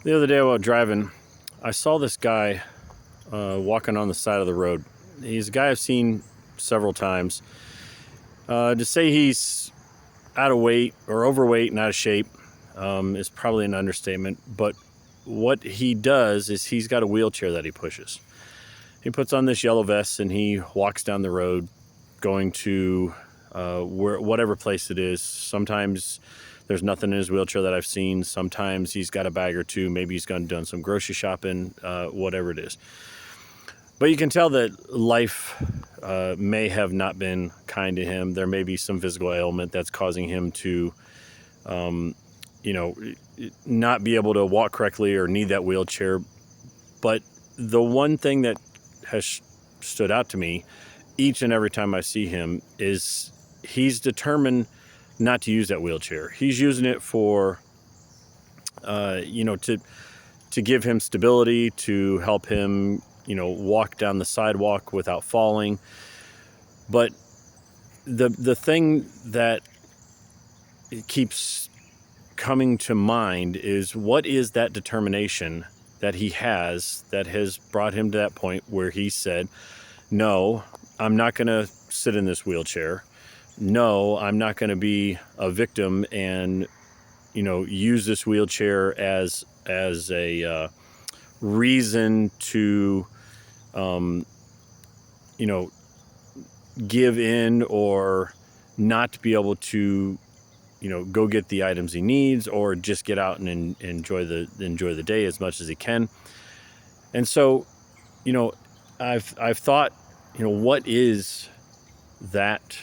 The other day while driving, I saw this guy walking on the side of the road. He's a guy I've seen several times. To say he's out of weight or overweight and out of shape is probably an understatement. But what he does is he's got a wheelchair that he pushes. He puts on this yellow vest and he walks down the road going to whatever place it is. Sometimes there's nothing in his wheelchair that I've seen. Sometimes he's got a bag or two. Maybe he's done some grocery shopping, whatever it is. But you can tell that life may have not been kind to him. There may be some physical ailment that's causing him to, not be able to walk correctly or need that wheelchair. But the one thing that has stood out to me each and every time I see him is he's determined not to use that wheelchair. He's using it for, to give him stability, to help him, walk down the sidewalk without falling. But the thing that keeps coming to mind is, what is that determination that he has that has brought him to that point where he said, no, I'm not going to sit in this wheelchair. No, I'm not going to be a victim and, use this wheelchair as a reason to, give in or not be able to, go get the items he needs, or just get out and enjoy the day as much as he can. And so, I've thought, what is that,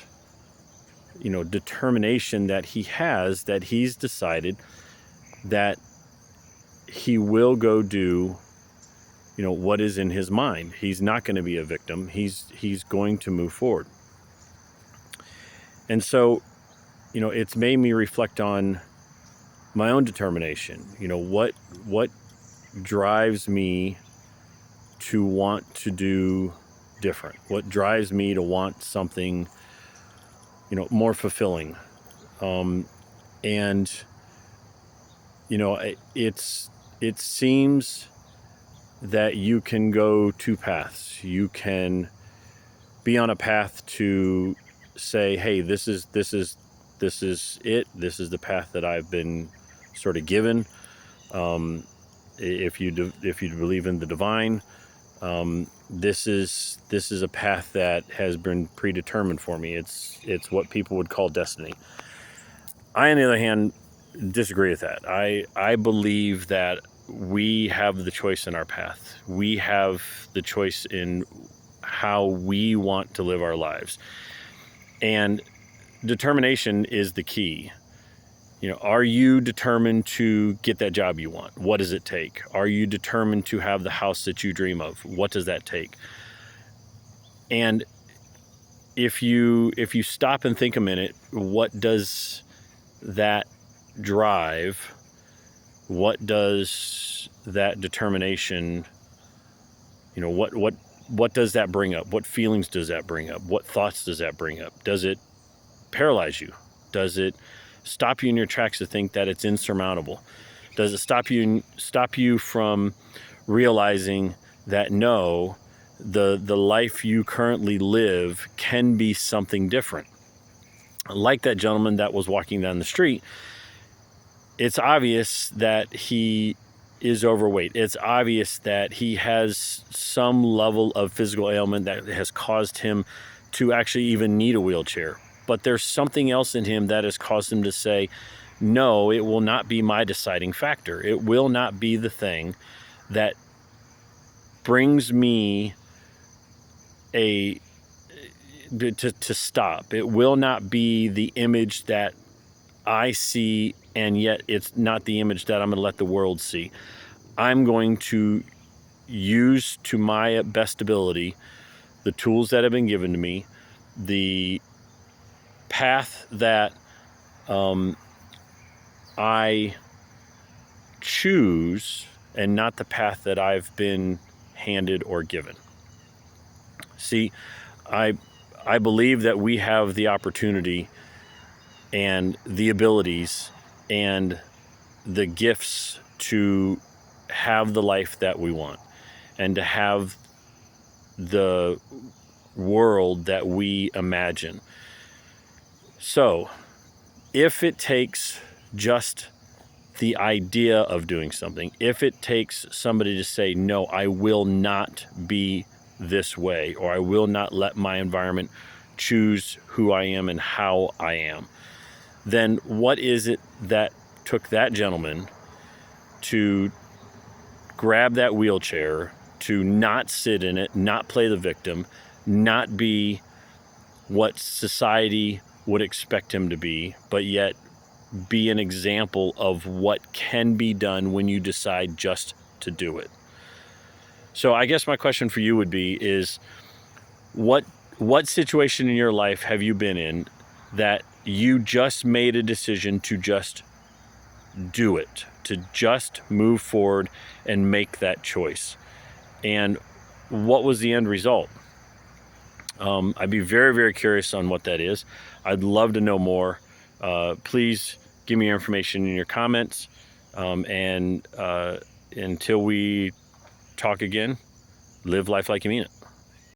determination that he has, that he's decided that he will go do, what is in his mind. He's not going to be a victim. He's going to move forward. And so, it's made me reflect on my own determination. What drives me to want to do different? What drives me to want something, more fulfilling? And it seems that you can go two paths. You can be on a path to say, hey, this is it. This is the path that I've been sort of given. If you believe in the divine, this is a path that has been predetermined for me. It's what people would call destiny. I, on the other hand, disagree with that. I believe that we have the choice in our path. We have the choice in how we want to live our lives. And determination is the key. Are you determined to get that job you want? What does it take? Are you determined to have the house that you dream of? What does that take? And if you stop and think a minute, what does that drive? What does that determination, what does that bring up? What feelings does that bring up? What thoughts does that bring up? Does it paralyze you? Does it stop you in your tracks to think that it's insurmountable? Does it stop you from realizing that no, the life you currently live can be something different? Like that gentleman that was walking down the street, it's obvious that he is overweight. It's obvious that he has some level of physical ailment that has caused him to actually even need a wheelchair. But there's something else in him that has caused him to say, no, it will not be my deciding factor. It will not be the thing that brings me to stop. It will not be the image that I see, and yet it's not the image that I'm going to let the world see. I'm going to use to my best ability the tools that have been given to me, the path that I choose, and not the path that I've been handed or given. See, I believe that we have the opportunity and the abilities and the gifts to have the life that we want and to have the world that we imagine. So if it takes just the idea of doing something, if it takes somebody to say, no, I will not be this way, or I will not let my environment choose who I am and how I am, then what is it that took that gentleman to grab that wheelchair, to not sit in it, not play the victim, not be what society would expect him to be, but yet be an example of what can be done when you decide just to do it? So I guess my question for you would be is what situation in your life have you been in that you just made a decision to just do it, to just move forward and make that choice? And what was the end result? I'd be very, very curious on what that is. I'd love to know more. Please give me your information in your comments. And until we talk again, live life like you mean it.